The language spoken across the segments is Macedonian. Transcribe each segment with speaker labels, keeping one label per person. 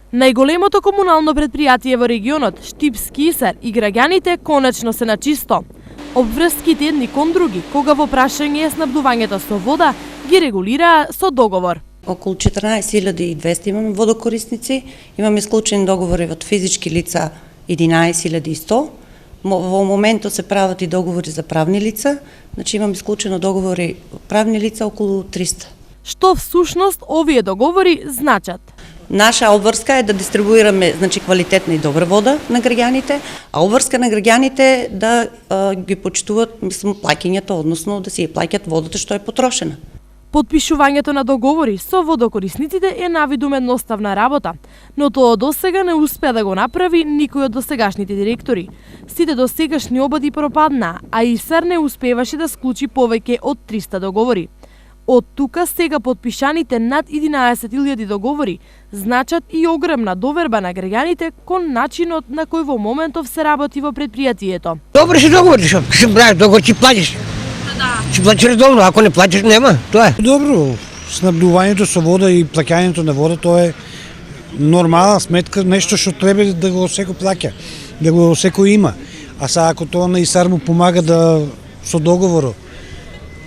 Speaker 1: Најголемото комунално предпријатие во регионот, Штипски Исар и граѓаните конечно се на чисто. Обврските едни кон други, кога во прашање е снабдувањето со вода, ги регулираа со договор.
Speaker 2: Околу 14.200 имаме водокорисници, имаме склучени договори од физички лица 11.100. Во моментот се прават и договори за правни лица, значи имаме склучено договори правни лица околу 300.
Speaker 1: Што всушност овие договори значат?
Speaker 2: Наша обврска е да дистрибуираме квалитетна и добра вода на граѓаните, а обврска на граѓаните да ги почитуваат плаќањето, односно да си ја плаќат водата што е потрошена.
Speaker 1: Потпишувањето на договори со водокорисниците е навидум едноставна работа, но тоа досега не успеа да го направи никој од досегашните директори. Сите досегашни обади пропаднаа, а Исар не успеваше да склучи повеќе од 300 договори. Од тука сега потпишаните над 11.000 договори значат и огромна доверба на граѓаните кон начинот на кој во моментов се работи во предпријатието.
Speaker 3: Добри се договори, што се прави договор, ти платиш. Ти платиш редовно, ако не платиш нема, тоа е.
Speaker 4: Добро, снабдувањето со вода и плаќањето на вода тоа е нормална сметка, нешто што треба да го секој плаќа, да го секој има. А сега ако тоа на Исар му помага да со договорот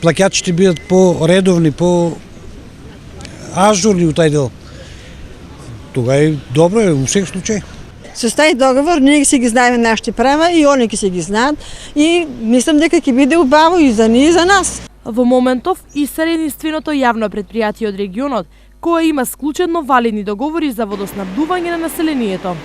Speaker 4: плаќачите бидат по-редовни, по-ажурни у тај дел. Тога е добро во секој случај.
Speaker 5: Со тај договор ние си ги знаеме нашите права и они ќе се ги знаат и мислам дека ќе биде убаво и за ние и за нас.
Speaker 1: Во моментов Исар е единственото јавно предпријатие од регионот кое има склучено валидни договори за водоснабдување на населението.